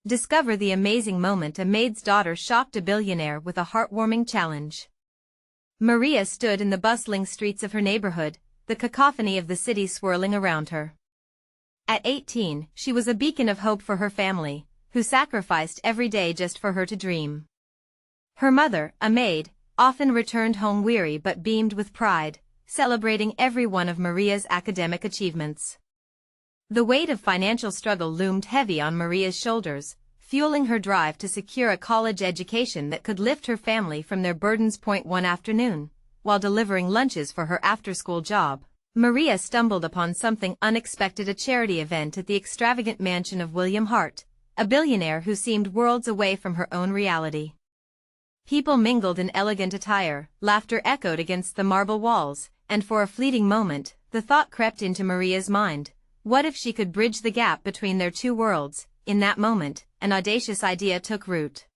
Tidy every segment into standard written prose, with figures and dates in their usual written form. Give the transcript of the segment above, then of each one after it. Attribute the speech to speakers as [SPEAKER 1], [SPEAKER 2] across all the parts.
[SPEAKER 1] Discover the amazing moment a maid's daughter shocked a billionaire with a heartwarming challenge. Maria stood in the bustling streets of her neighborhood, the cacophony of the city swirling around her. At 18, she was a beacon of hope for her family, who sacrificed every day just for her to dream. Her mother, a maid, often returned home weary but beamed with pride, celebrating every one of Maria's academic achievements. The weight of financial struggle loomed heavy on Maria's shoulders, fueling her drive to secure a college education that could lift her family from their burdens. One afternoon, while delivering lunches for her after-school job, Maria stumbled upon something unexpected: a charity event at the extravagant mansion of William Hart, a billionaire who seemed worlds away from her own reality. People mingled in elegant attire, laughter echoed against the marble walls, and for a fleeting moment, the thought crept into Maria's mind: what if she could bridge the gap between their two worlds? In that moment, an audacious idea took root.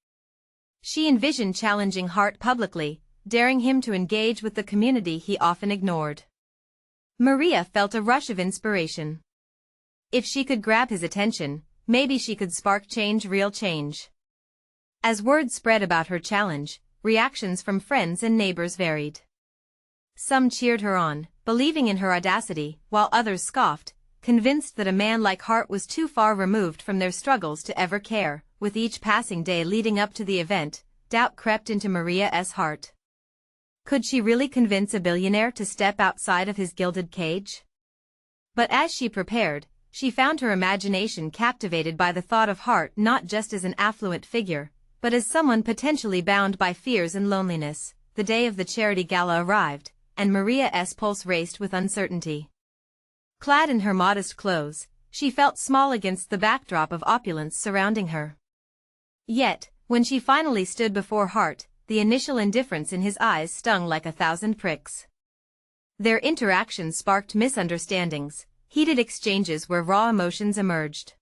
[SPEAKER 1] She envisioned challenging Hart publicly, daring him to engage with the community he often ignored. Maria felt a rush of inspiration. If she could grab his attention, maybe she could spark change, real change. As word spread about her challenge, reactions from friends and neighbors varied. Some cheered her on, believing in her audacity, while others scoffed, convinced that a man like Hart was too far removed from their struggles to ever care. With each passing day leading up to the event, doubt crept into Maria's heart. Could she really convince a billionaire to step outside of his gilded cage? But as she prepared, she found her imagination captivated by the thought of Hart not just as an affluent figure, but as someone potentially bound by fears and loneliness. The day of the charity gala arrived, and Maria's pulse raced with uncertainty. Clad in her modest clothes, she felt small against the backdrop of opulence surrounding her. Yet, when she finally stood before Hart, the initial indifference in his eyes stung like 1,000 pricks. Their interaction sparked misunderstandings, heated exchanges where raw emotions emerged.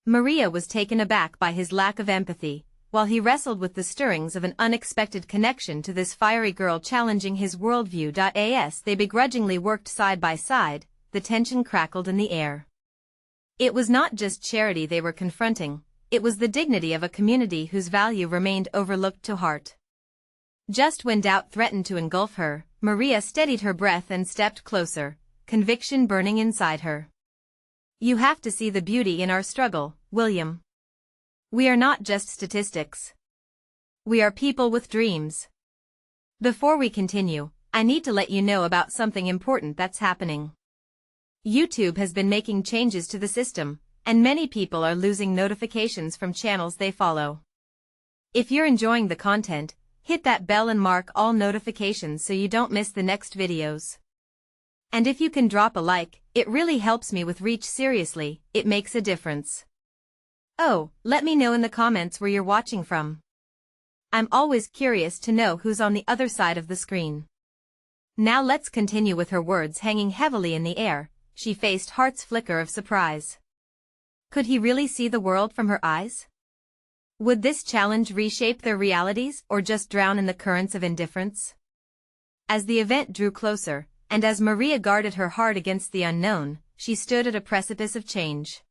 [SPEAKER 1] Maria was taken aback by his lack of empathy, while he wrestled with the stirrings of an unexpected connection to this fiery girl challenging his worldview. As they begrudgingly worked side by side, the tension crackled in the air. It was not just charity they were confronting, it was the dignity of a community whose value remained overlooked to Hart. Just when doubt threatened to engulf her, Maria steadied her breath and stepped closer, conviction burning inside her. "You have to see the beauty in our struggle, William. We are not just statistics. We are people with dreams. Before we continue, I need to let you know about something important that's happening. YouTube has been making changes to the system, and many people are losing notifications from channels they follow. If you're enjoying the content, hit that bell and mark all notifications so you don't miss the next videos. And if you can drop a like, it really helps me with reach. Seriously, it makes a difference. Oh, let me know in the comments where you're watching from. I'm always curious to know who's on the other side of the screen." Now let's continue. With her words hanging heavily in the air, she faced Hart's flicker of surprise. Could he really see the world from her eyes? Would this challenge reshape their realities or just drown in the currents of indifference? As the event drew closer, and as Maria guarded her heart against the unknown, she stood at a precipice of change.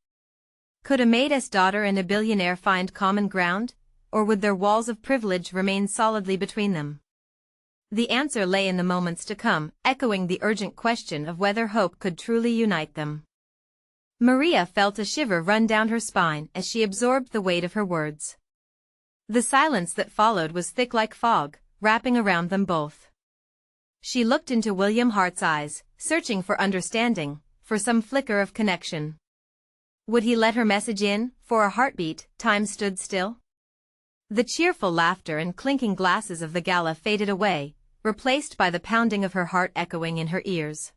[SPEAKER 1] Could a maid's daughter and a billionaire find common ground, or would their walls of privilege remain solidly between them? The answer lay in the moments to come, echoing the urgent question of whether hope could truly unite them. Maria felt a shiver run down her spine as she absorbed the weight of her words. The silence that followed was thick like fog, wrapping around them both. She looked into William Hart's eyes, searching for understanding, for some flicker of connection. Would he let her message in? For a heartbeat, time stood still. The cheerful laughter and clinking glasses of the gala faded away, replaced by the pounding of her heart echoing in her ears.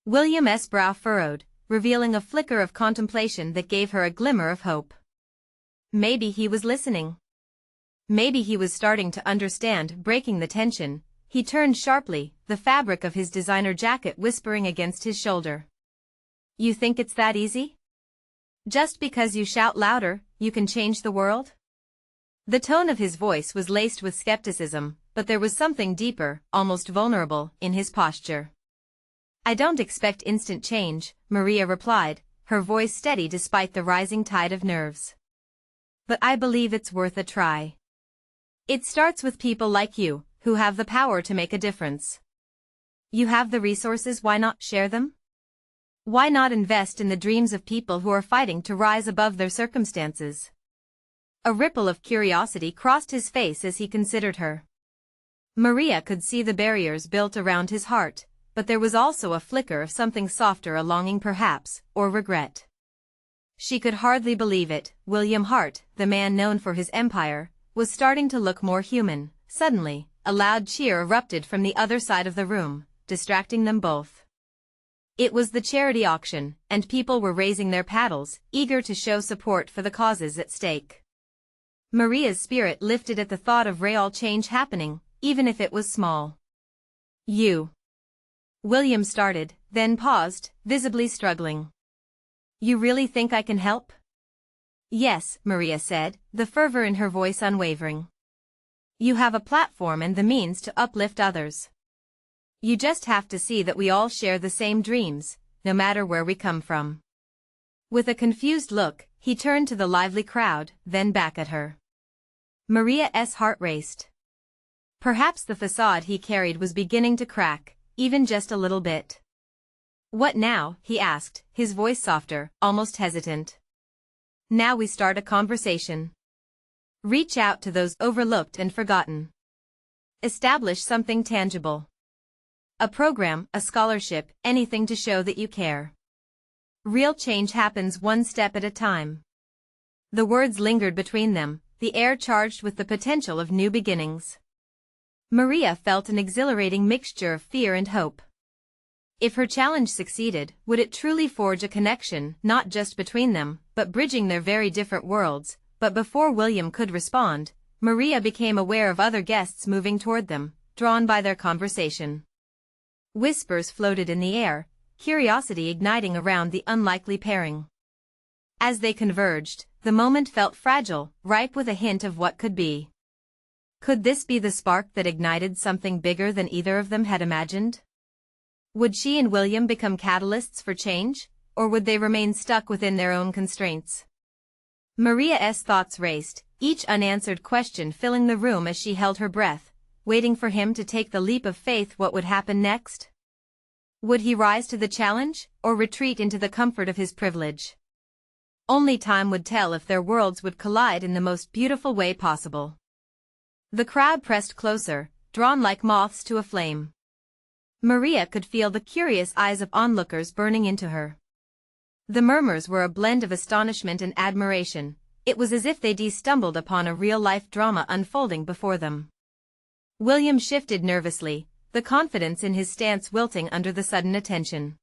[SPEAKER 1] William's brow furrowed, revealing a flicker of contemplation that gave her a glimmer of hope. Maybe he was listening. Maybe he was starting to understand. Breaking the tension, he turned sharply, the fabric of his designer jacket whispering against his shoulder. "You think it's that easy? Just because you shout louder, you can change the world?" The tone of his voice was laced with skepticism, but there was something deeper, almost vulnerable, in his posture. "I don't expect instant change," Maria replied, her voice steady despite the rising tide of nerves. But I believe it's worth a try. It starts with people like you, who have the power to make a difference. You have the resources, why not share them? Why not invest in the dreams of people who are fighting to rise above their circumstances? A ripple of curiosity crossed his face as he considered her. Maria could see the barriers built around his heart, but there was also a flicker of something softer, a longing perhaps, or regret. She could hardly believe it. William Hart, the man known for his empire, was starting to look more human. Suddenly, a loud cheer erupted from the other side of the room, distracting them both. It was the charity auction, and people were raising their paddles, eager to show support for the causes at stake. Maria's spirit lifted at the thought of real change happening, even if it was small. You. William started, then paused, visibly struggling. You really think I can help? Yes, Maria said, the fervor in her voice unwavering. You have a platform and the means to uplift others. You just have to see that we all share the same dreams, no matter where we come from. With a confused look, he turned to the lively crowd, then back at her. Maria's heart raced. Perhaps the facade he carried was beginning to crack, even just a little bit. What now? He asked, his voice softer, almost hesitant. Now we start a conversation. Reach out to those overlooked and forgotten. Establish something tangible. A program, a scholarship, anything to show that you care. Real change happens one step at a time. The words lingered between them, the air charged with the potential of new beginnings. Maria felt an exhilarating mixture of fear and hope. If her challenge succeeded, would it truly forge a connection, not just between them, but bridging their very different worlds? But before William could respond, Maria became aware of other guests moving toward them, drawn by their conversation. Whispers floated in the air, curiosity igniting around the unlikely pairing. As they converged, the moment felt fragile, ripe with a hint of what could be. Could this be the spark that ignited something bigger than either of them had imagined? Would she and William become catalysts for change, or would they remain stuck within their own constraints? Maria's thoughts raced, each unanswered question filling the room as she held her breath, waiting for him to take the leap of faith. What would happen next? Would he rise to the challenge, or retreat into the comfort of his privilege? Only time would tell if their worlds would collide in the most beautiful way possible. The crowd pressed closer, drawn like moths to a flame. Maria could feel the curious eyes of onlookers burning into her. The murmurs were a blend of astonishment and admiration. It was as if they'd stumbled upon a real-life drama unfolding before them. William shifted nervously, the confidence in his stance wilting under the sudden attention.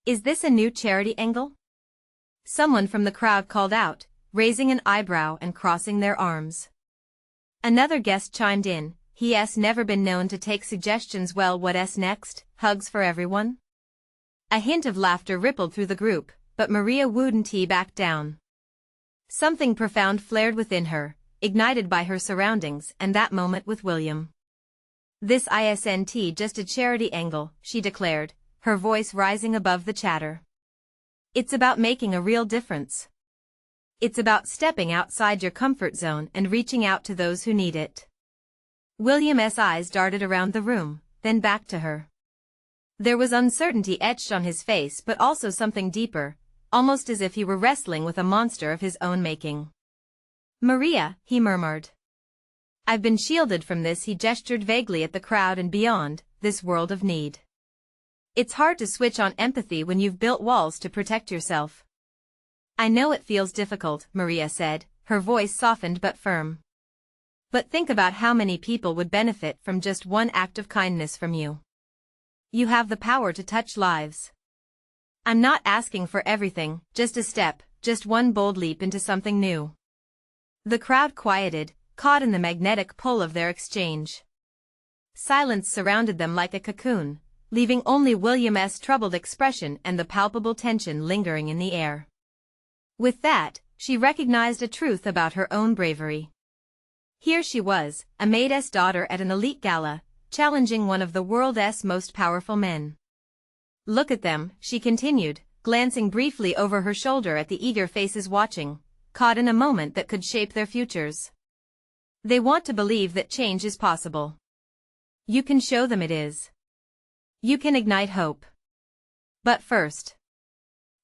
[SPEAKER 1] Is this a new charity angle? Someone from the crowd called out, raising an eyebrow and crossing their arms. Another guest chimed in, he's never been known to take suggestions well. What's next? Hugs for everyone? A hint of laughter rippled through the group, but Maria wouldn't back down. Something profound flared within her, ignited by her surroundings and that moment with William. This isn't just a charity angle, she declared, her voice rising above the chatter. It's about making a real difference. It's about stepping outside your comfort zone and reaching out to those who need it. William's eyes darted around the room, then back to her. There was uncertainty etched on his face, but also something deeper, almost as if he were wrestling with a monster of his own making. Maria, he murmured. I've been shielded from this. He gestured vaguely at the crowd and beyond, this world of need. It's hard to switch on empathy when you've built walls to protect yourself. I know it feels difficult, Maria said, her voice softened but firm. But think about how many people would benefit from just one act of kindness from you. You have the power to touch lives. I'm not asking for everything, just a step, just one bold leap into something new. The crowd quieted, caught in the magnetic pull of their exchange. Silence surrounded them like a cocoon, leaving only William's troubled expression and the palpable tension lingering in the air. With that, she recognized a truth about her own bravery. Here she was, a Maid's daughter at an elite gala, challenging one of the world's most powerful men. Look at them, she continued, glancing briefly over her shoulder at the eager faces watching. caught in a moment that could shape their futures. They want to believe that change is possible. You can show them it is. You can ignite hope. But first.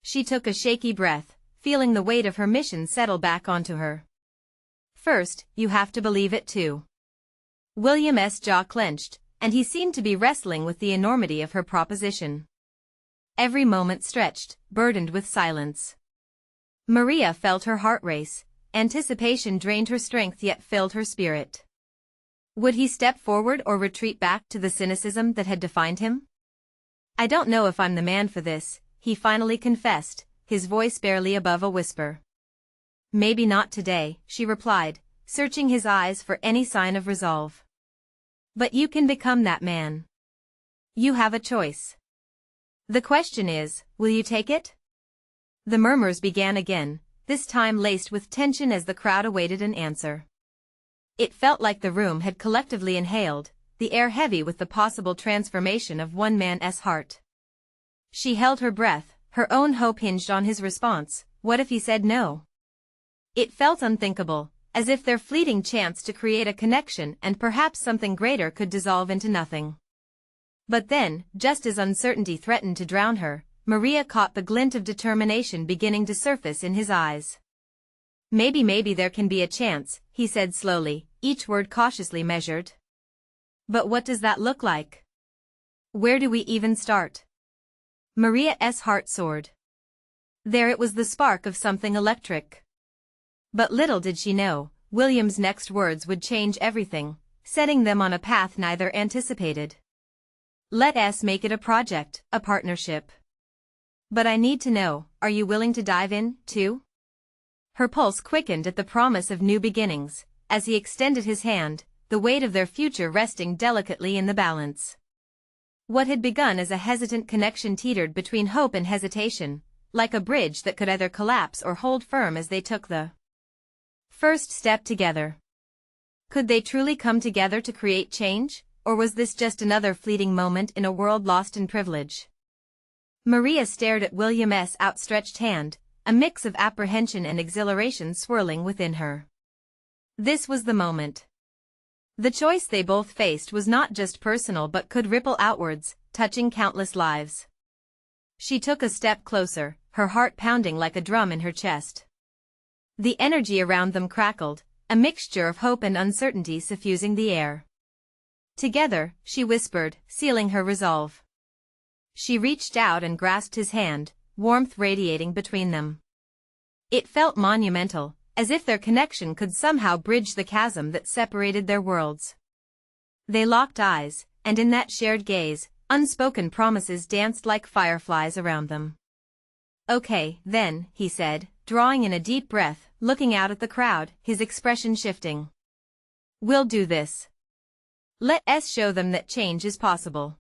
[SPEAKER 1] She took a shaky breath, feeling the weight of her mission settle back onto her. First, you have to believe it too. William's jaw clenched, and he seemed to be wrestling with the enormity of her proposition. Every moment stretched, burdened with silence. Maria felt her heart race. Anticipation drained her strength yet filled her spirit. Would he step forward or retreat back to the cynicism that had defined him? I don't know if I'm the man for this, he finally confessed, his voice barely above a whisper. Maybe not today, she replied, searching his eyes for any sign of resolve. But you can become that man. You have a choice. The question is, will you take it? The murmurs began again, this time laced with tension as the crowd awaited an answer. It felt like the room had collectively inhaled, the air heavy with the possible transformation of one man's heart. She held her breath, her own hope hinged on his response. What if he said no? It felt unthinkable, as if their fleeting chance to create a connection and perhaps something greater could dissolve into nothing. But then, just as uncertainty threatened to drown her, Maria caught the glint of determination beginning to surface in his eyes. Maybe there can be a chance, he said slowly, each word cautiously measured. But what does that look like? Where do we even start? Maria's heart soared. There it was, the spark of something electric. But little did she know, William's next words would change everything, setting them on a path neither anticipated. Let us make it a project, a partnership. But I need to know, are you willing to dive in, too? Her pulse quickened at the promise of new beginnings, as he extended his hand, the weight of their future resting delicately in the balance. What had begun as a hesitant connection teetered between hope and hesitation, like a bridge that could either collapse or hold firm as they took the first step together. Could they truly come together to create change, or was this just another fleeting moment in a world lost in privilege? Maria stared at William's outstretched hand, a mix of apprehension and exhilaration swirling within her. This was the moment. The choice they both faced was not just personal but could ripple outwards, touching countless lives. She took a step closer, her heart pounding like a drum in her chest. The energy around them crackled, a mixture of hope and uncertainty suffusing the air. Together, she whispered, sealing her resolve. She reached out and grasped his hand, warmth radiating between them. It felt monumental, as if their connection could somehow bridge the chasm that separated their worlds. They locked eyes, and in that shared gaze, unspoken promises danced like fireflies around them. Okay, then, he said, drawing in a deep breath, looking out at the crowd, his expression shifting. We'll do this. Let us show them that change is possible.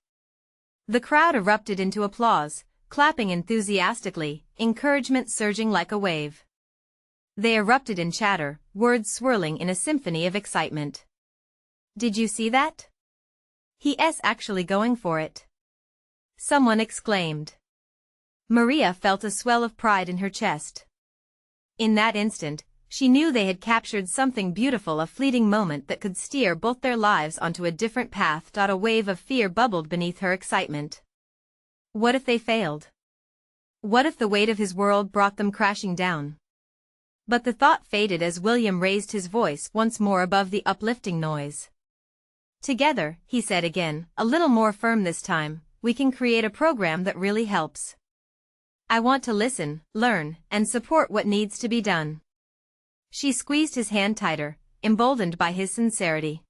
[SPEAKER 1] The crowd erupted into applause, clapping enthusiastically, encouragement surging like a wave. They erupted in chatter, words swirling in a symphony of excitement. Did you see that? He's actually going for it. Someone exclaimed. Maria felt a swell of pride in her chest. In that instant, she knew they had captured something beautiful, a fleeting moment that could steer both their lives onto a different path. A wave of fear bubbled beneath her excitement. What if they failed? What if the weight of his world brought them crashing down? But the thought faded as William raised his voice once more above the uplifting noise. Together, he said again, a little more firm this time, we can create a program that really helps. I want to listen, learn, and support what needs to be done. She squeezed his hand tighter, emboldened by his sincerity.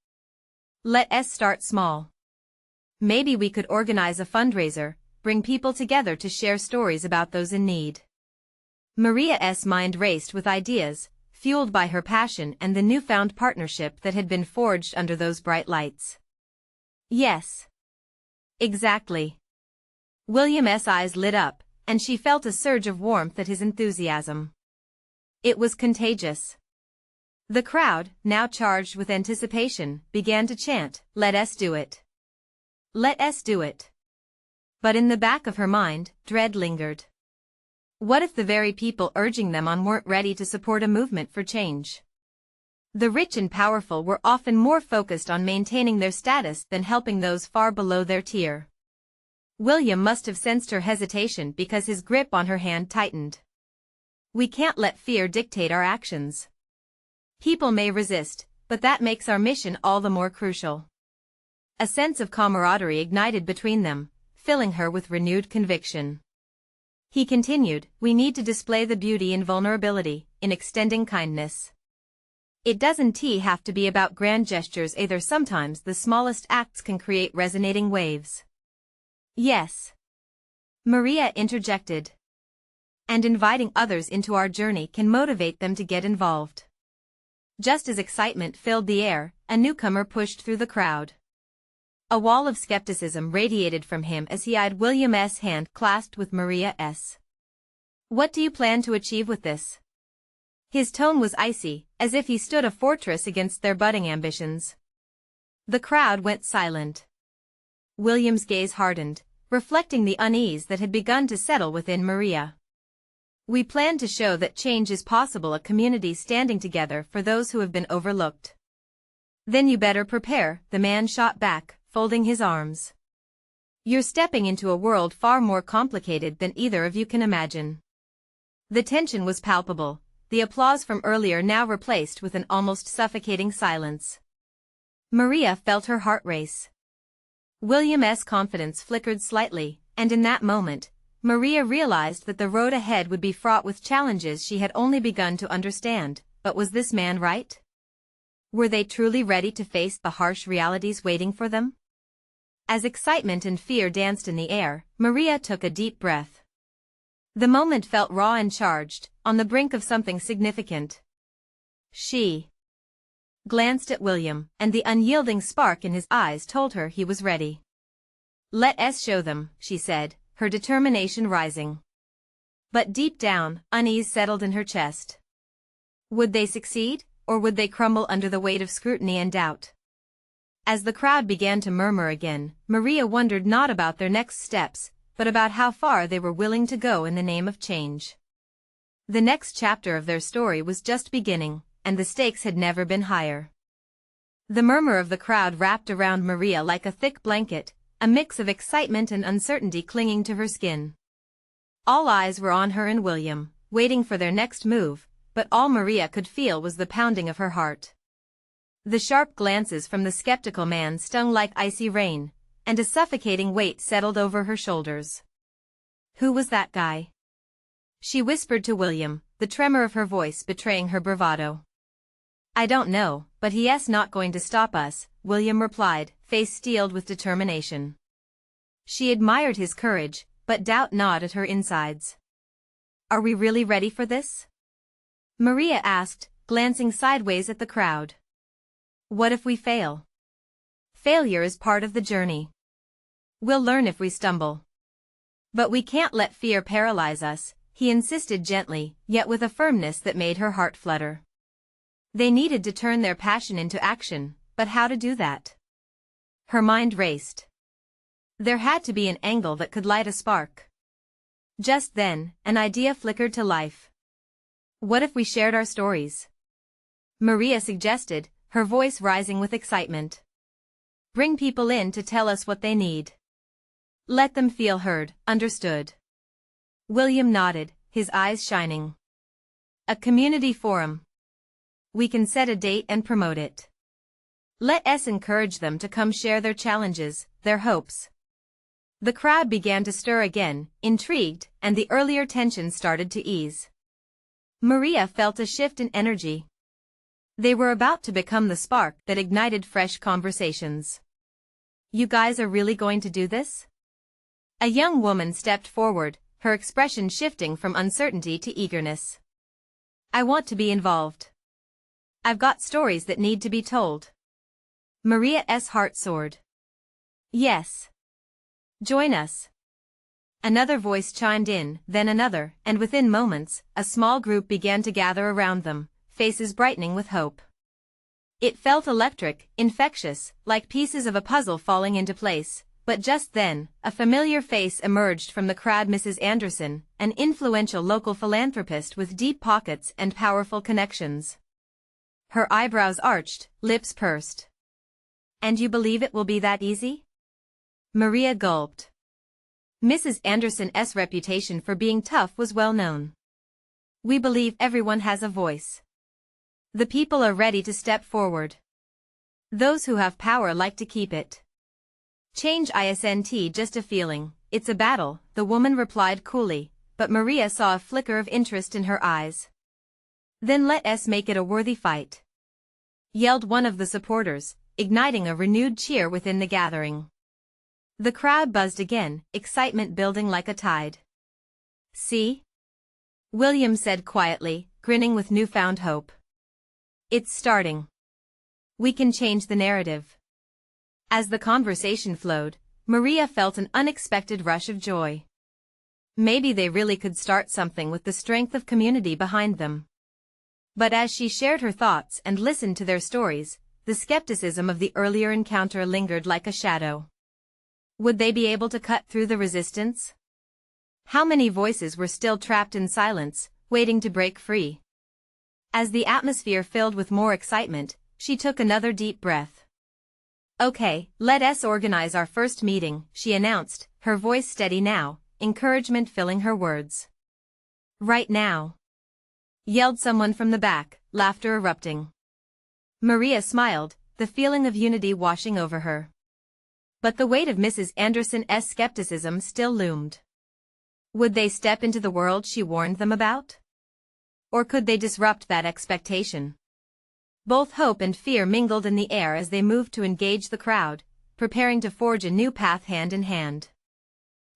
[SPEAKER 1] Let us start small. Maybe we could organize a fundraiser, bring people together to share stories about those in need. Maria's mind raced with ideas, fueled by her passion and the newfound partnership that had been forged under those bright lights. Yes. Exactly. William's eyes lit up, and she felt a surge of warmth at his enthusiasm. It was contagious. The crowd, now charged with anticipation, began to chant, "Let us do it. Let us do it." But in the back of her mind, dread lingered. What if the very people urging them on weren't ready to support a movement for change? The rich and powerful were often more focused on maintaining their status than helping those far below their tier. William must have sensed her hesitation because his grip on her hand tightened. We can't let fear dictate our actions. People may resist, but that makes our mission all the more crucial. A sense of camaraderie ignited between them, filling her with renewed conviction. He continued, we need to display the beauty in vulnerability, in extending kindness. It doesn't have to be about grand gestures either. Sometimes the smallest acts can create resonating waves. Yes, Maria interjected. And inviting others into our journey can motivate them to get involved. Just as excitement filled the air, a newcomer pushed through the crowd. A wall of skepticism radiated from him as he eyed William's hand clasped with Maria's. What do you plan to achieve with this? His tone was icy, as if he stood a fortress against their budding ambitions. The crowd went silent. William's gaze hardened, reflecting the unease that had begun to settle within Maria. We plan to show that change is possible, a community standing together for those who have been overlooked. Then you better prepare, the man shot back, folding his arms. You're stepping into a world far more complicated than either of you can imagine. The tension was palpable, the applause from earlier now replaced with an almost suffocating silence. Maria felt her heart race. William's confidence flickered slightly, and in that moment, Maria realized that the road ahead would be fraught with challenges she had only begun to understand. But was this man right? Were they truly ready to face the harsh realities waiting for them? As excitement and fear danced in the air, Maria took a deep breath. The moment felt raw and charged, on the brink of something significant. She glanced at William, and the unyielding spark in his eyes told her he was ready. Let us show them, she said, her determination rising. But deep down, unease settled in her chest. Would they succeed, or would they crumble under the weight of scrutiny and doubt? As the crowd began to murmur again, Maria wondered not about their next steps, but about how far they were willing to go in the name of change. The next chapter of their story was just beginning, and the stakes had never been higher. The murmur of the crowd wrapped around Maria like a thick blanket, a mix of excitement and uncertainty clinging to her skin. All eyes were on her and William, waiting for their next move, but all Maria could feel was the pounding of her heart. The sharp glances from the skeptical man stung like icy rain, and a suffocating weight settled over her shoulders. Who was that guy? She whispered to William, the tremor of her voice betraying her bravado. I don't know, but he's not going to stop us, William replied, face steeled with determination. She admired his courage, but doubt gnawed at her insides. Are we really ready for this? Maria asked, glancing sideways at the crowd. What if we fail? Failure is part of the journey. We'll learn if we stumble. But we can't let fear paralyze us, he insisted gently, yet with a firmness that made her heart flutter. They needed to turn their passion into action, but how to do that? Her mind raced. There had to be an angle that could light a spark. Just then, an idea flickered to life. What if we shared our stories? Maria suggested, her voice rising with excitement. Bring people in to tell us what they need. Let them feel heard, understood. William nodded, his eyes shining. A community forum. We can set a date and promote it. Let us encourage them to come share their challenges, their hopes. The crowd began to stir again, intrigued, and the earlier tension started to ease. Maria felt a shift in energy. They were about to become the spark that ignited fresh conversations. You guys are really going to do this? A young woman stepped forward, her expression shifting from uncertainty to eagerness. I want to be involved. I've got stories that need to be told. Maria's heart soared. Yes. Join us. Another voice chimed in, then another, and within moments, a small group began to gather around them, faces brightening with hope. It felt electric, infectious, like pieces of a puzzle falling into place, But just then, a familiar face emerged from the crowd. Mrs. Anderson, an influential local philanthropist with deep pockets and powerful connections. Her eyebrows arched, lips pursed. "And you believe it will be that easy?" Maria gulped. Mrs. Anderson's reputation for being tough was well known. "We believe everyone has a voice. The people are ready to step forward. Those who have power like to keep it. Change isn't just a feeling, it's a battle," the woman replied coolly, but Maria saw a flicker of interest in her eyes. "Then let us make it a worthy fight," yelled one of the supporters, igniting a renewed cheer within the gathering. The crowd buzzed again, excitement building like a tide. "See?" William said quietly, grinning with newfound hope. "It's starting. We can change the narrative." As the conversation flowed, Maria felt an unexpected rush of joy. Maybe they really could start something with the strength of community behind them. But as she shared her thoughts and listened to their stories, the skepticism of the earlier encounter lingered like a shadow. Would they be able to cut through the resistance? How many voices were still trapped in silence, waiting to break free? As the atmosphere filled with more excitement, she took another deep breath. "Okay, let us organize our first meeting," she announced, her voice steady now, encouragement filling her words. "Right now," yelled someone from the back, laughter erupting. Maria smiled, the feeling of unity washing over her. But the weight of Mrs. Anderson's skepticism still loomed. Would they step into the world she warned them about? Or could they disrupt that expectation? Both hope and fear mingled in the air as they moved to engage the crowd, preparing to forge a new path hand in hand.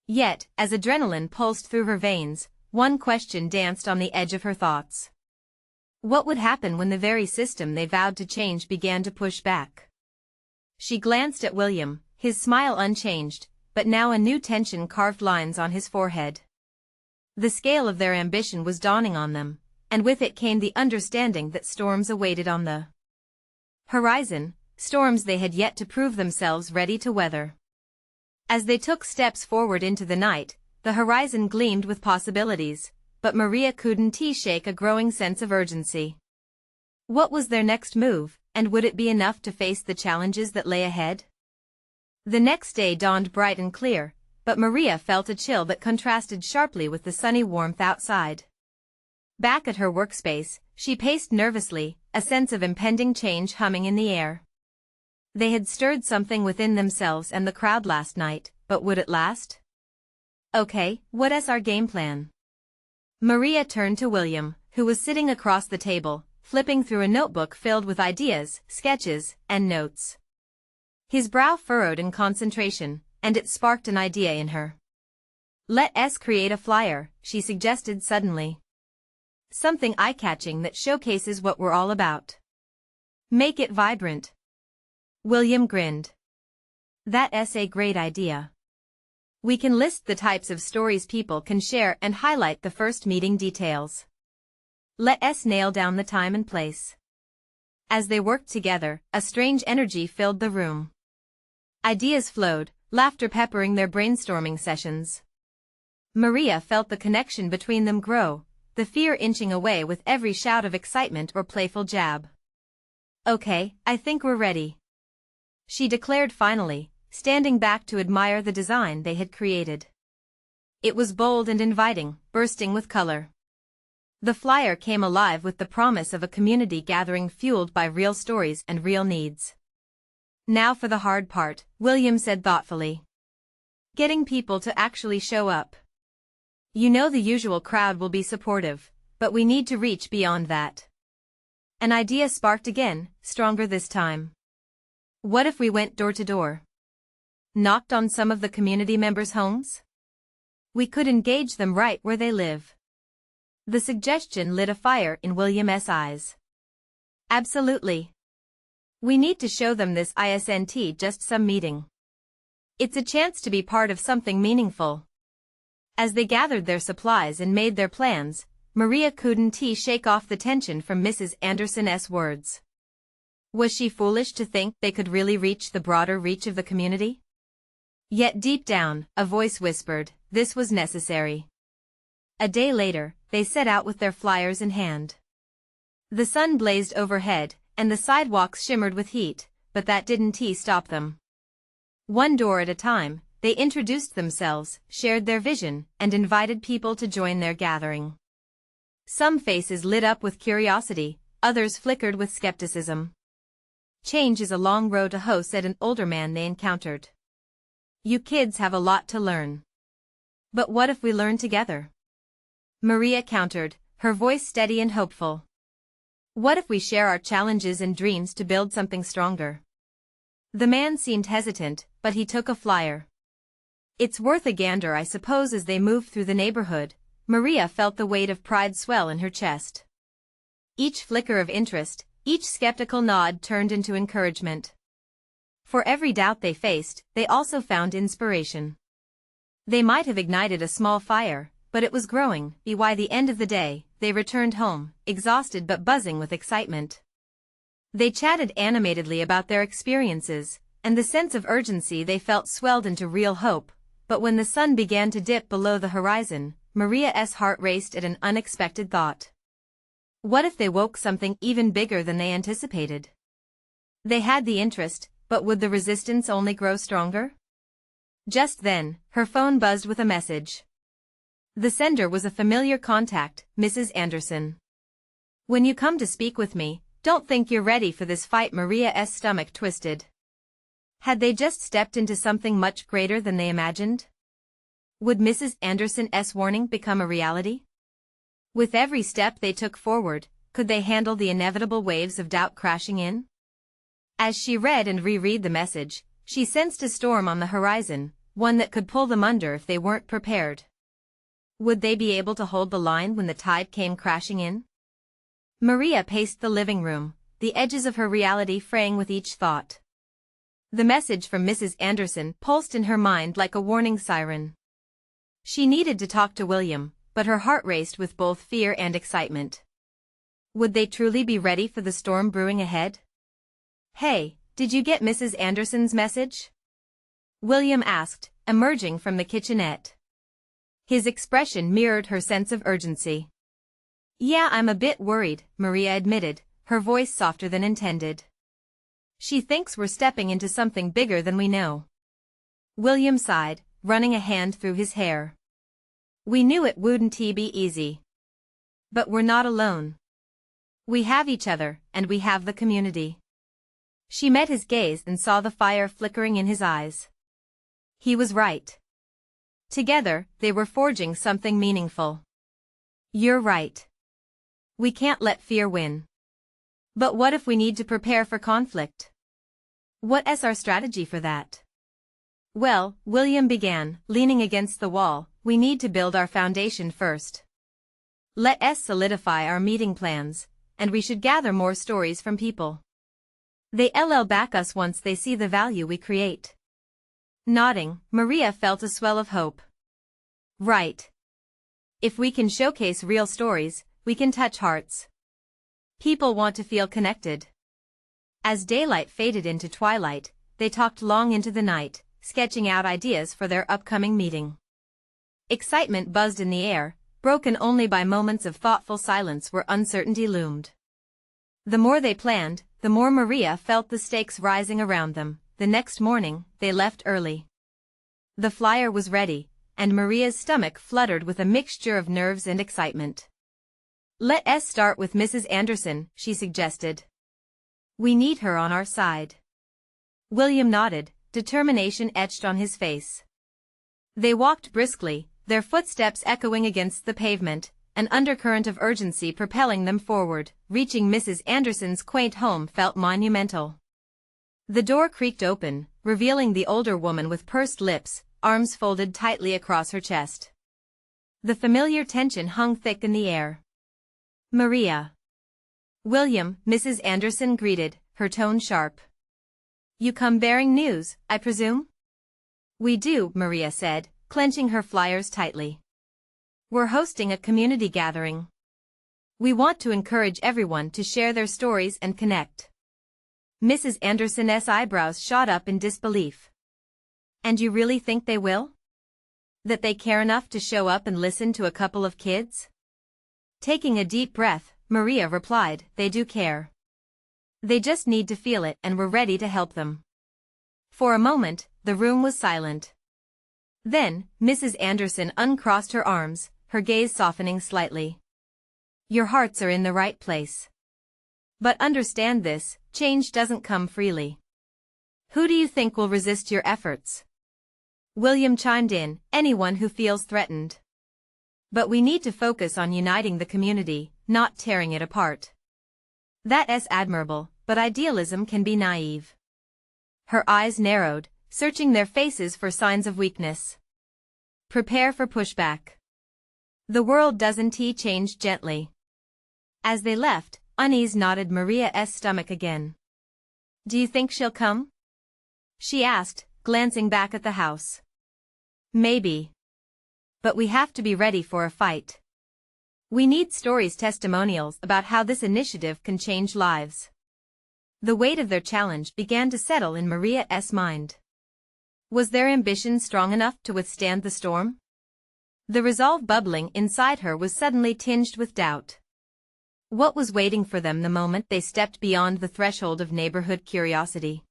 [SPEAKER 1] Yet, as adrenaline pulsed through her veins, one question danced on the edge of her thoughts. What would happen when the very system they vowed to change began to push back? She glanced at William, his smile unchanged, but now a new tension carved lines on his forehead. The scale of their ambition was dawning on them, and with it came the understanding that storms awaited on the horizon, storms they had yet to prove themselves ready to weather. As they took steps forward into the night, the horizon gleamed with possibilities, but Maria couldn't shake a growing sense of urgency. What was their next move, and would it be enough to face the challenges that lay ahead? The next day dawned bright and clear, but Maria felt a chill that contrasted sharply with the sunny warmth outside. Back at her workspace, she paced nervously, a sense of impending change humming in the air. They had stirred something within themselves and the crowd last night, but would it last? "Okay, what's our game plan?" Maria turned to William, who was sitting across the table, flipping through a notebook filled with ideas, sketches, and notes. His brow furrowed in concentration, and it sparked an idea in her. "Let us create a flyer," she suggested suddenly. "Something eye-catching that showcases what we're all about. Make it vibrant." William grinned. "That's a great idea. We can list the types of stories people can share and highlight the first meeting details. Let us nail down the time and place." As they worked together, a strange energy filled the room. Ideas flowed, laughter peppering their brainstorming sessions. Maria felt the connection between them grow, the fear inching away with every shout of excitement or playful jab. "Okay, I think we're ready," she declared finally, standing back to admire the design they had created. It was bold and inviting, bursting with color. The flyer came alive with the promise of a community gathering fueled by real stories and real needs. "Now for the hard part," William said thoughtfully. "Getting people to actually show up. You know the usual crowd will be supportive, but we need to reach beyond that." An idea sparked again, stronger this time. What if we went door to door? Knocked on some of the community members' homes? We could engage them right where they live. The suggestion lit a fire in William's eyes. "Absolutely. We need to show them this isn't just some meeting. It's a chance to be part of something meaningful." As they gathered their supplies and made their plans, Maria couldn't shake off the tension from Mrs. Anderson's words. Was she foolish to think they could really reach the broader reach of the community? Yet deep down, a voice whispered, this was necessary. A day later, they set out with their flyers in hand. The sun blazed overhead, and the sidewalks shimmered with heat, but that didn't stop them. One door at a time, they introduced themselves, shared their vision, and invited people to join their gathering. Some faces lit up with curiosity, others flickered with skepticism. Change is a long road to hoe, said an older man they encountered. You kids have a lot to learn. But what if we learn together? Maria countered, her voice steady and hopeful. What if we share our challenges and dreams to build something stronger? The man seemed hesitant, but he took a flyer. It's worth a gander, I suppose. As they moved through the neighborhood, Maria felt the weight of pride swell in her chest. Each flicker of interest, each skeptical nod turned into encouragement. For every doubt they faced, they also found inspiration. They might have ignited a small fire, but it was growing. By the end of the day, they returned home, exhausted but buzzing with excitement. They chatted animatedly about their experiences, and the sense of urgency they felt swelled into real hope. But when the sun began to dip below the horizon, Maria's heart raced at an unexpected thought. What if they woke something even bigger than they anticipated? They had the interest, but would the resistance only grow stronger? Just then, her phone buzzed with a message. The sender was a familiar contact, Mrs. Anderson. When you come to speak with me, don't think you're ready for this fight. Maria's stomach twisted. Had they just stepped into something much greater than they imagined? Would Mrs. Anderson's warning become a reality? With every step they took forward, could they handle the inevitable waves of doubt crashing in? As she read and reread the message, she sensed a storm on the horizon, one that could pull them under if they weren't prepared. Would they be able to hold the line when the tide came crashing in? Maria paced the living room, the edges of her reality fraying with each thought. The message from Mrs. Anderson pulsed in her mind like a warning siren. She needed to talk to William, but her heart raced with both fear and excitement. Would they truly be ready for the storm brewing ahead? Hey, did you get Mrs. Anderson's message? William asked, emerging from the kitchenette. His expression mirrored her sense of urgency. Yeah, I'm a bit worried, Maria admitted, her voice softer than intended. She thinks we're stepping into something bigger than we know. William sighed, running a hand through his hair. We knew it wouldn't be easy. But we're not alone. We have each other, and we have the community. She met his gaze and saw the fire flickering in his eyes. He was right. Together, they were forging something meaningful. You're right. We can't let fear win. But what if we need to prepare for conflict? What's our strategy for that? Well, William began, leaning against the wall, we need to build our foundation first. Let's solidify our meeting plans, and we should gather more stories from people. They'll back us once they see the value we create. Nodding, Maria felt a swell of hope. Right. If we can showcase real stories, we can touch hearts. People want to feel connected. As daylight faded into twilight, they talked long into the night, sketching out ideas for their upcoming meeting. Excitement buzzed in the air, broken only by moments of thoughtful silence where uncertainty loomed. The more they planned, the more Maria felt the stakes rising around them. The next morning, they left early. The flyer was ready, and Maria's stomach fluttered with a mixture of nerves and excitement. Let's start with Mrs. Anderson, she suggested. We need her on our side. William nodded, determination etched on his face. They walked briskly, their footsteps echoing against the pavement, an undercurrent of urgency propelling them forward. Reaching Mrs. Anderson's quaint home felt monumental. The door creaked open, revealing the older woman with pursed lips, arms folded tightly across her chest. The familiar tension hung thick in the air. Maria. William, Mrs. Anderson greeted, her tone sharp. You come bearing news, I presume? We do, Maria said, clenching her flyers tightly. We're hosting a community gathering. We want to encourage everyone to share their stories and connect. Mrs. Anderson's eyebrows shot up in disbelief. And you really think they will? That they care enough to show up and listen to a couple of kids? Taking a deep breath, Maria replied, they do care. They just need to feel it and we're ready to help them. For a moment, the room was silent. Then, Mrs. Anderson uncrossed her arms, her gaze softening slightly. Your hearts are in the right place. But understand this, change doesn't come freely. Who do you think will resist your efforts? William chimed in, anyone who feels threatened. But we need to focus on uniting the community, not tearing it apart. That's admirable, but idealism can be naive. Her eyes narrowed, searching their faces for signs of weakness. Prepare for pushback. The world doesn't change gently. As they left, unease knotted Maria's stomach again. Do you think she'll come? She asked, glancing back at the house. Maybe. But we have to be ready for a fight. We need stories, testimonials about how this initiative can change lives. The weight of their challenge began to settle in Maria's mind. Was their ambition strong enough to withstand the storm? The resolve bubbling inside her was suddenly tinged with doubt. What was waiting for them the moment they stepped beyond the threshold of neighborhood curiosity?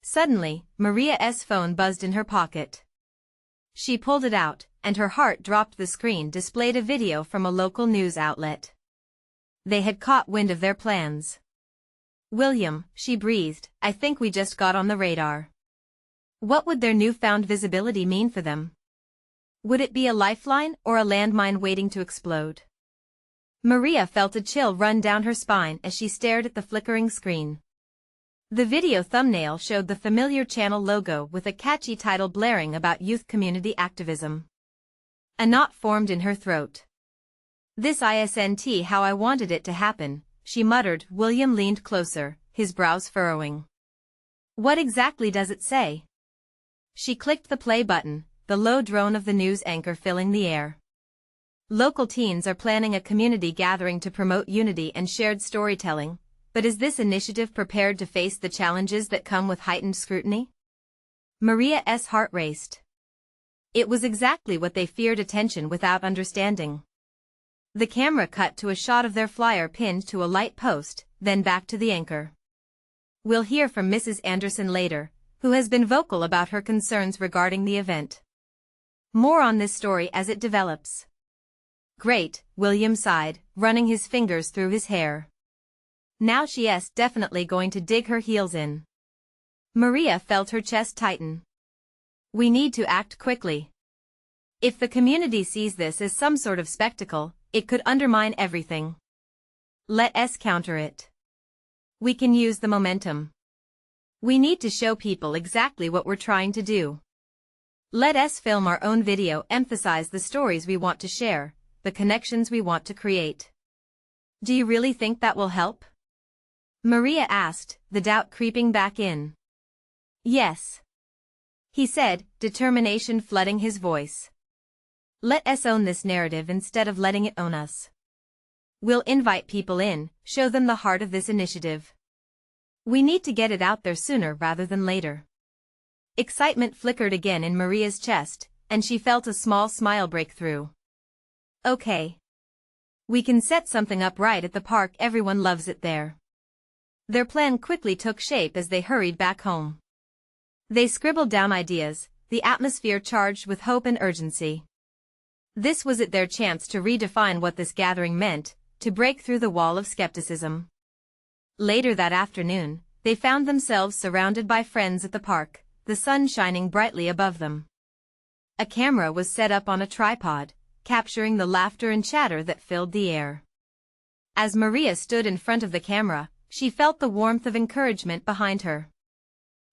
[SPEAKER 1] Suddenly, Maria's phone buzzed in her pocket. She pulled it out, and her heart dropped. The screen displayed a video from a local news outlet. They had caught wind of their plans. William, she breathed, I think we just got on the radar. What would their newfound visibility mean for them? Would it be a lifeline or a landmine waiting to explode? Maria felt a chill run down her spine as she stared at the flickering screen. The video thumbnail showed the familiar channel logo with a catchy title blaring about youth community activism. A knot formed in her throat. This isn't how I wanted it to happen, she muttered. William leaned closer, his brows furrowing. What exactly does it say? She clicked the play button, the low drone of the news anchor filling the air. Local teens are planning a community gathering to promote unity and shared storytelling, but is this initiative prepared to face the challenges that come with heightened scrutiny? Maria's heart raced. It was exactly what they feared, attention without understanding. The camera cut to a shot of their flyer pinned to a light post, then back to the anchor. We'll hear from Mrs. Anderson later, who has been vocal about her concerns regarding the event. More on this story as it develops. Great, William sighed, running his fingers through his hair. Now she's definitely going to dig her heels in. Maria felt her chest tighten. We need to act quickly. If the community sees this as some sort of spectacle, it could undermine everything. Let us counter it. We can use the momentum. We need to show people exactly what we're trying to do. Let us film our own video, emphasize the stories we want to share, the connections we want to create. Do you really think that will help? Maria asked, the doubt creeping back in. Yes. He said, determination flooding his voice. Let us own this narrative instead of letting it own us. We'll invite people in, show them the heart of this initiative. We need to get it out there sooner rather than later. Excitement flickered again in Maria's chest, and she felt a small smile break through. Okay. We can set something up right at the park, everyone loves it there. Their plan quickly took shape as they hurried back home. They scribbled down ideas, the atmosphere charged with hope and urgency. This was their chance to redefine what this gathering meant, to break through the wall of skepticism. Later that afternoon, they found themselves surrounded by friends at the park, the sun shining brightly above them. A camera was set up on a tripod, capturing the laughter and chatter that filled the air. As Maria stood in front of the camera, she felt the warmth of encouragement behind her.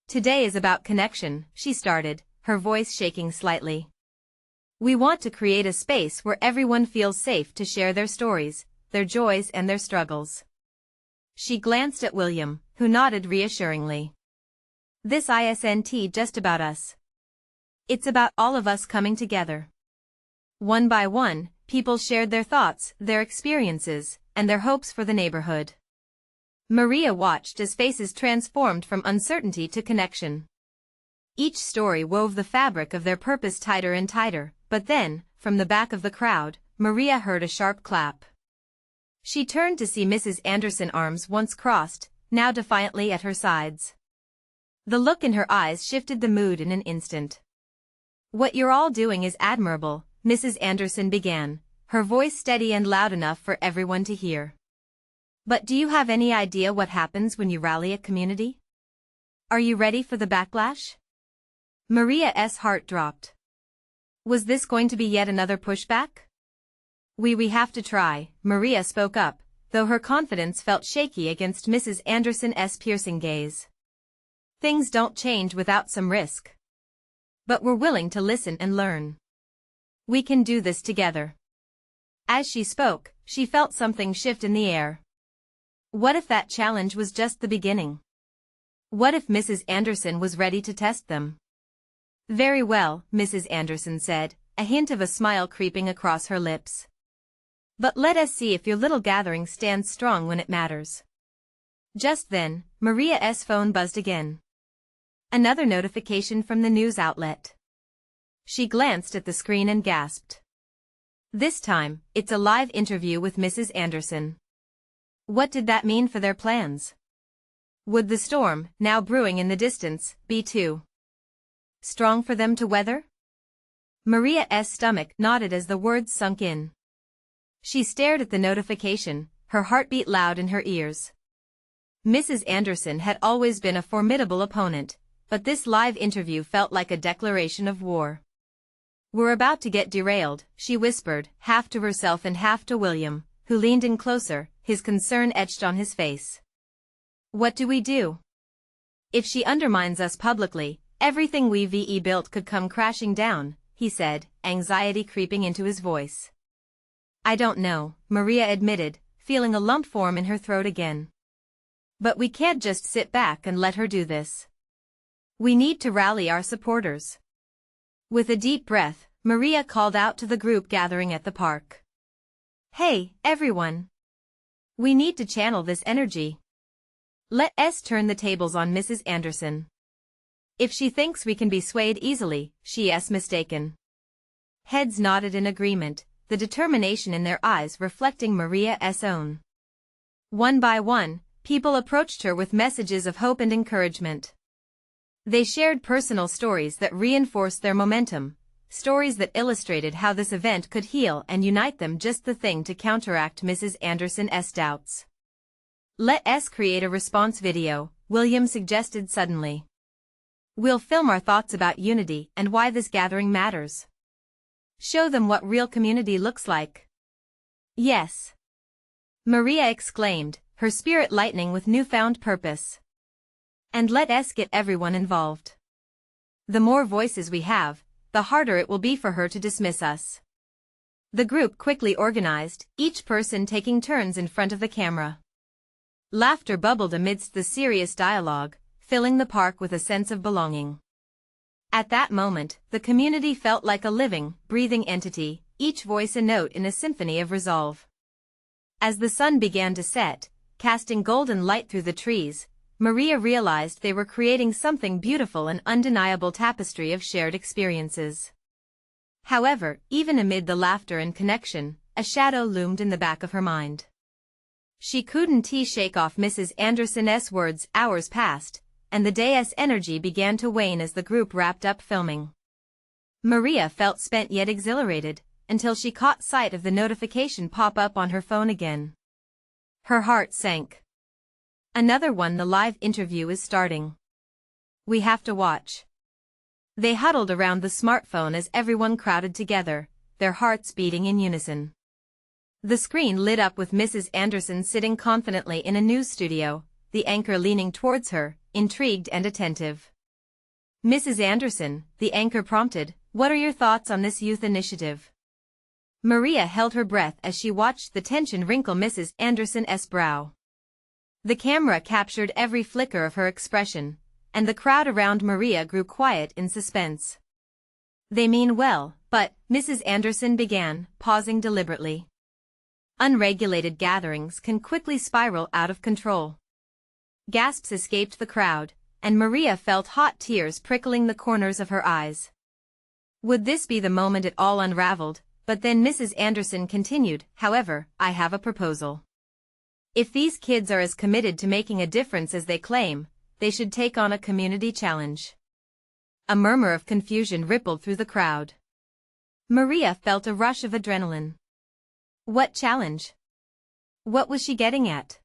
[SPEAKER 1] Today is about connection, she started, her voice shaking slightly. We want to create a space where everyone feels safe to share their stories, their joys and their struggles. She glanced at William, who nodded reassuringly. This isn't just about us. It's about all of us coming together. One by one, people shared their thoughts, their experiences, and their hopes for the neighborhood. Maria watched as faces transformed from uncertainty to connection. Each story wove the fabric of their purpose tighter and tighter, but then, from the back of the crowd, Maria heard a sharp clap. She turned to see Mrs. Anderson, arms once crossed, now defiantly at her sides. The look in her eyes shifted the mood in an instant. "What you're all doing is admirable," Mrs. Anderson began, her voice steady and loud enough for everyone to hear. "But do you have any idea what happens when you rally a community? Are you ready for the backlash?" Maria's heart dropped. Was this going to be yet another pushback? We have to try," Maria spoke up, though her confidence felt shaky against Mrs. Anderson's piercing gaze. "Things don't change without some risk. But we're willing to listen and learn. We can do this together." As she spoke, she felt something shift in the air. What if that challenge was just the beginning? What if Mrs. Anderson was ready to test them? "Very well," Mrs. Anderson said, a hint of a smile creeping across her lips. "But let us see if your little gathering stands strong when it matters." Just then, Maria's phone buzzed again. Another notification from the news outlet. She glanced at the screen and gasped. This time, it's a live interview with Mrs. Anderson. What did that mean for their plans? Would the storm, now brewing in the distance, be too strong for them to weather? Maria's stomach knotted as the words sunk in. She stared at the notification, her heartbeat loud in her ears. Mrs. Anderson had always been a formidable opponent, but this live interview felt like a declaration of war. "We're about to get derailed," she whispered, half to herself and half to William, who leaned in closer, his concern etched on his face. "What do we do? If she undermines us publicly, everything we've built could come crashing down," he said, anxiety creeping into his voice. "I don't know," Maria admitted, feeling a lump form in her throat again. "But we can't just sit back and let her do this. We need to rally our supporters." With a deep breath, Maria called out to the group gathering at the park. "Hey, everyone! We need to channel this energy. Let's turn the tables on Mrs. Anderson. If she thinks we can be swayed easily, she's mistaken." Heads nodded in agreement, the determination in their eyes reflecting Maria's own. One by one, people approached her with messages of hope and encouragement. They shared personal stories that reinforced their momentum, stories that illustrated how this event could heal and unite them, just the thing to counteract Mrs. Anderson's doubts. "Let's create a response video," William suggested suddenly. "We'll film our thoughts about unity and why this gathering matters. Show them what real community looks like." "Yes!" Maria exclaimed, her spirit lightening with newfound purpose. "And let's get everyone involved. The more voices we have, the harder it will be for her to dismiss us." The group quickly organized, each person taking turns in front of the camera. Laughter bubbled amidst the serious dialogue, filling the park with a sense of belonging. At that moment, the community felt like a living, breathing entity, each voice a note in a symphony of resolve. As the sun began to set, casting golden light through the trees, Maria realized they were creating something beautiful, an undeniable tapestry of shared experiences. However, even amid the laughter and connection, a shadow loomed in the back of her mind. She couldn't shake off Mrs. Anderson's words. Hours passed, and the day's energy began to wane as the group wrapped up filming. Maria felt spent yet exhilarated, until she caught sight of the notification pop up on her phone again. Her heart sank. Another one. The live interview is starting. We have to watch. They huddled around the smartphone as everyone crowded together, their hearts beating in unison. The screen lit up with Mrs. Anderson sitting confidently in a news studio, the anchor leaning towards her, intrigued and attentive. "Mrs. Anderson," the anchor prompted, "what are your thoughts on this youth initiative?" Maria held her breath as she watched the tension wrinkle Mrs. Anderson's brow. The camera captured every flicker of her expression, and the crowd around Maria grew quiet in suspense. "They mean well, but," Mrs. Anderson began, pausing deliberately. "Unregulated gatherings can quickly spiral out of control." Gasps escaped the crowd, and Maria felt hot tears prickling the corners of her eyes. Would this be the moment it all unraveled? But then Mrs. Anderson continued, however, I have a proposal. If these kids are as committed to making a difference as they claim, they should take on a community challenge. A murmur of confusion rippled through the crowd. Maria felt a rush of adrenaline. What challenge? What was she getting at?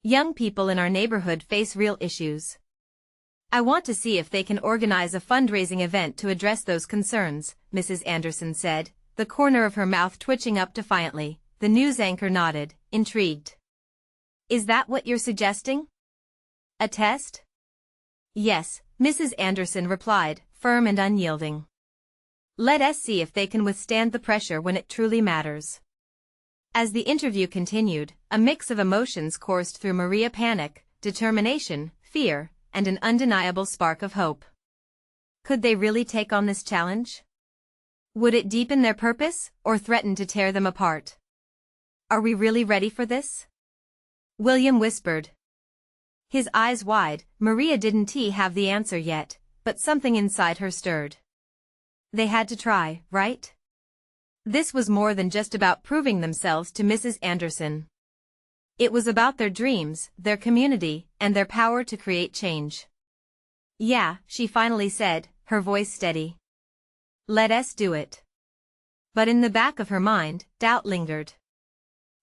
[SPEAKER 1] Young people in our neighborhood face real issues. I want to see if they can organize a fundraising event to address those concerns, Mrs. Anderson said, the corner of her mouth twitching up defiantly. The news anchor nodded, intrigued. Is that what you're suggesting? A test? Yes, Mrs. Anderson replied, firm and unyielding. Let us see if they can withstand the pressure when it truly matters. As the interview continued, a mix of emotions coursed through Maria: panic, determination, fear, and an undeniable spark of hope. Could they really take on this challenge? Would it deepen their purpose, or threaten to tear them apart? Are we really ready for this? William whispered. His eyes wide. Maria didn't have the answer yet, but something inside her stirred. They had to try, right? This was more than just about proving themselves to Mrs. Anderson. It was about their dreams, their community, and their power to create change. Yeah, she finally said, her voice steady. Let us do it. But in the back of her mind, doubt lingered.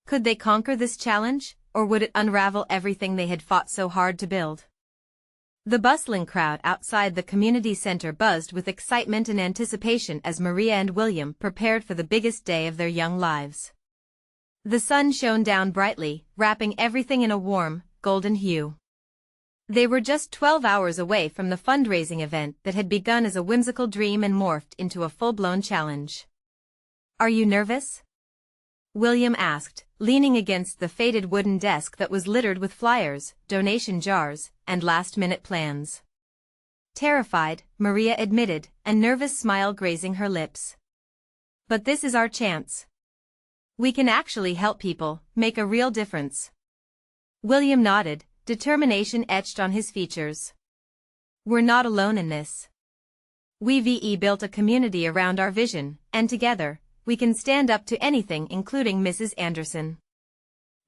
[SPEAKER 1] Could they conquer this challenge, or would it unravel everything they had fought so hard to build? The bustling crowd outside the community center buzzed with excitement and anticipation as Maria and William prepared for the biggest day of their young lives. The sun shone down brightly, wrapping everything in a warm, golden hue. They were just 12 hours away from the fundraising event that had begun as a whimsical dream and morphed into a full-blown challenge. Are you nervous? William asked, leaning against the faded wooden desk that was littered with flyers, donation jars, and last-minute plans. Terrified, Maria admitted, a nervous smile grazing her lips. But this is our chance. We can actually help people, make a real difference. William nodded, determination etched on his features. We're not alone in this. We've built a community around our vision, and together, we can stand up to anything, including Mrs. Anderson.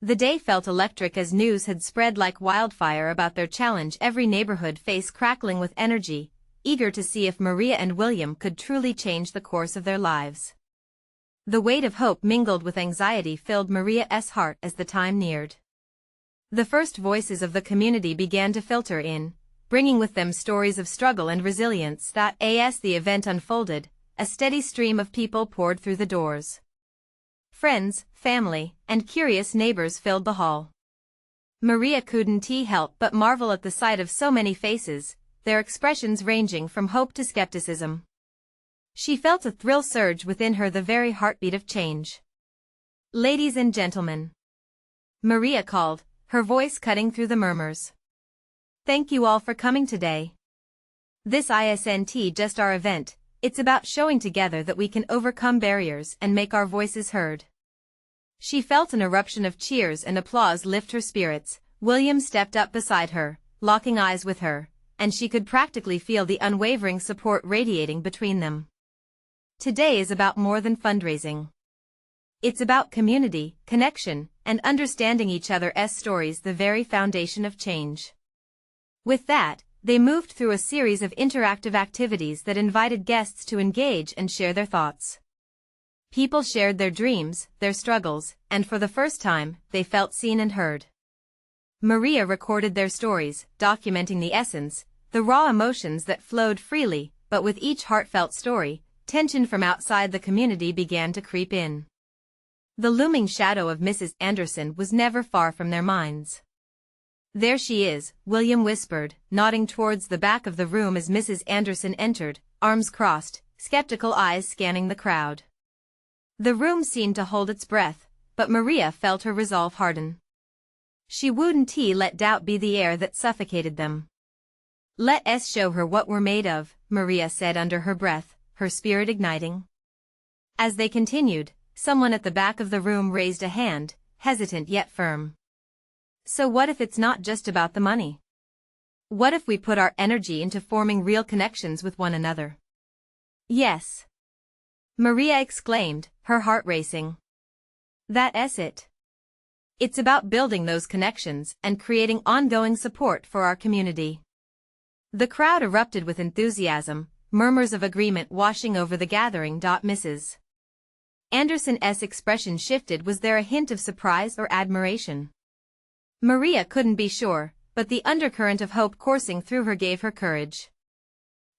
[SPEAKER 1] The day felt electric as news had spread like wildfire about their challenge, every neighborhood face crackling with energy, eager to see if Maria and William could truly change the course of their lives. The weight of hope mingled with anxiety filled Maria's heart as the time neared. The first voices of the community began to filter in, bringing with them stories of struggle and resilience that, as the event unfolded, a steady stream of people poured through the doors. Friends, family, and curious neighbors filled the hall. Maria couldn't help but marvel at the sight of so many faces, their expressions ranging from hope to skepticism. She felt a thrill surge within her, the very heartbeat of change. Ladies and gentlemen, Maria called, her voice cutting through the murmurs. Thank you all for coming today. This isn't just our event, it's about showing together that we can overcome barriers and make our voices heard. She felt an eruption of cheers and applause lift her spirits. William stepped up beside her, locking eyes with her, and she could practically feel the unwavering support radiating between them. Today is about more than fundraising. It's about community, connection, and understanding each other's stories, the very foundation of change. With that, they moved through a series of interactive activities that invited guests to engage and share their thoughts. People shared their dreams, their struggles, and for the first time, they felt seen and heard. Maria recorded their stories, documenting the essence, the raw emotions that flowed freely, but with each heartfelt story, tension from outside the community began to creep in. The looming shadow of Mrs. Anderson was never far from their minds. There she is, William whispered, nodding towards the back of the room as Mrs. Anderson entered, arms crossed, skeptical eyes scanning the crowd. The room seemed to hold its breath, but Maria felt her resolve harden. She wouldn't let doubt be the air that suffocated them. Let us show her what we're made of, Maria said under her breath, her spirit igniting. As they continued, someone at the back of the room raised a hand, hesitant yet firm. So what if it's not just about the money? What if we put our energy into forming real connections with one another? Yes, Maria exclaimed, her heart racing. That's it. It's about building those connections and creating ongoing support for our community. The crowd erupted with enthusiasm, murmurs of agreement washing over the gathering. Mrs. Anderson's expression shifted. Was there a hint of surprise or admiration? Maria couldn't be sure, but the undercurrent of hope coursing through her gave her courage.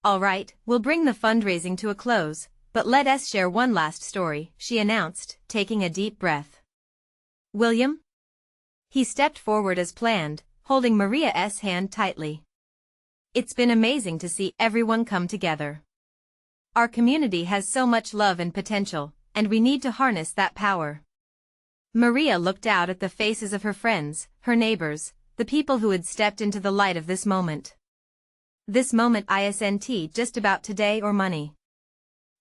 [SPEAKER 1] All right, we'll bring the fundraising to a close, but let us share one last story, she announced, taking a deep breath. William? He stepped forward as planned, holding Maria's hand tightly. It's been amazing to see everyone come together. Our community has so much love and potential, and we need to harness that power. Maria looked out at the faces of her friends, her neighbors, the people who had stepped into the light of this moment. This moment isn't just about today or money.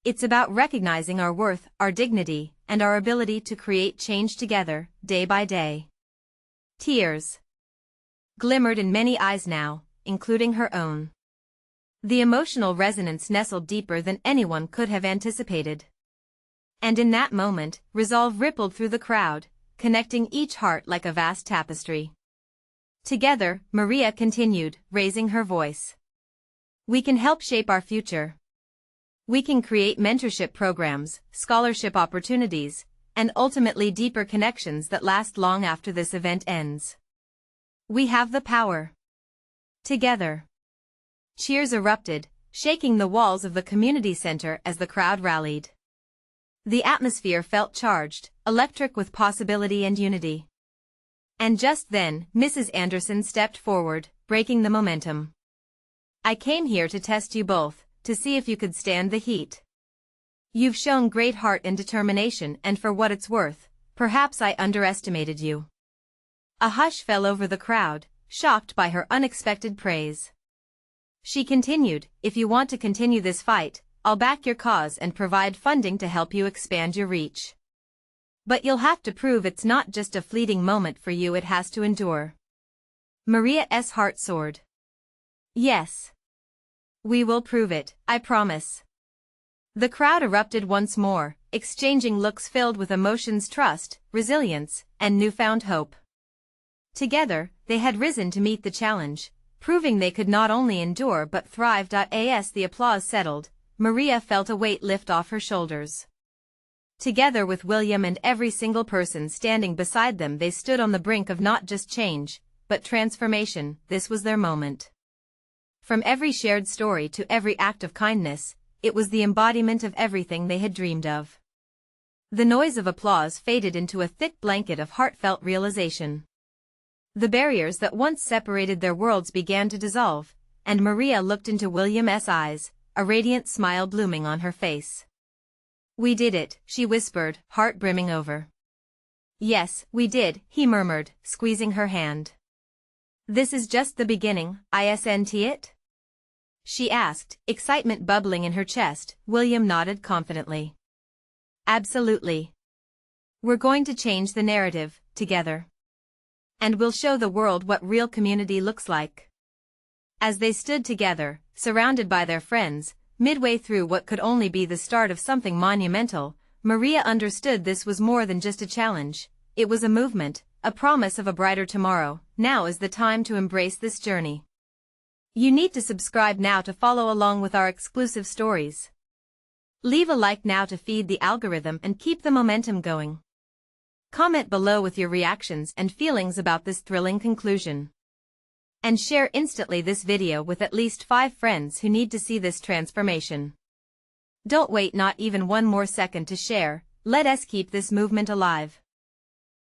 [SPEAKER 1] It's about recognizing our worth, our dignity, and our ability to create change together, day by day. Tears glimmered in many eyes now, including her own. The emotional resonance nestled deeper than anyone could have anticipated. And in that moment, resolve rippled through the crowd, connecting each heart like a vast tapestry. Together, Maria continued, raising her voice. We can help shape our future. We can create mentorship programs, scholarship opportunities, and ultimately deeper connections that last long after this event ends. We have the power. Together. Cheers erupted, shaking the walls of the community center as the crowd rallied. The atmosphere felt charged, electric with possibility and unity. And just then, Mrs. Anderson stepped forward, breaking the momentum. I came here to test you both, to see if you could stand the heat. You've shown great heart and determination, and for what it's worth, perhaps I underestimated you. A hush fell over the crowd, shocked by her unexpected praise. She continued, if you want to continue this fight, I'll back your cause and provide funding to help you expand your reach. But you'll have to prove it's not just a fleeting moment for you, it has to endure. Maria's heart soared. Yes. We will prove it, I promise. The crowd erupted once more, exchanging looks filled with emotions, trust, resilience, and newfound hope. Together, they had risen to meet the challenge, proving they could not only endure but thrive. As the applause settled, Maria felt a weight lift off her shoulders. Together with William and every single person standing beside them, they stood on the brink of not just change, but transformation. This was their moment. From every shared story to every act of kindness, it was the embodiment of everything they had dreamed of. The noise of applause faded into a thick blanket of heartfelt realization. The barriers that once separated their worlds began to dissolve, and Maria looked into William's eyes, a radiant smile blooming on her face. We did it, she whispered, heart brimming over. Yes, we did, he murmured, squeezing her hand. This is just the beginning, isn't it? She asked, excitement bubbling in her chest. William nodded confidently. Absolutely. We're going to change the narrative, together. And we'll show the world what real community looks like. As they stood together, surrounded by their friends, midway through what could only be the start of something monumental, Maria understood this was more than just a challenge. It was a movement, a promise of a brighter tomorrow. Now is the time to embrace this journey. You need to subscribe now to follow along with our exclusive stories. Leave a like now to feed the algorithm and keep the momentum going. Comment below with your reactions and feelings about this thrilling conclusion. And share instantly this video with at least 5 friends who need to see this transformation. Don't wait not even one more second to share. Let us keep this movement alive.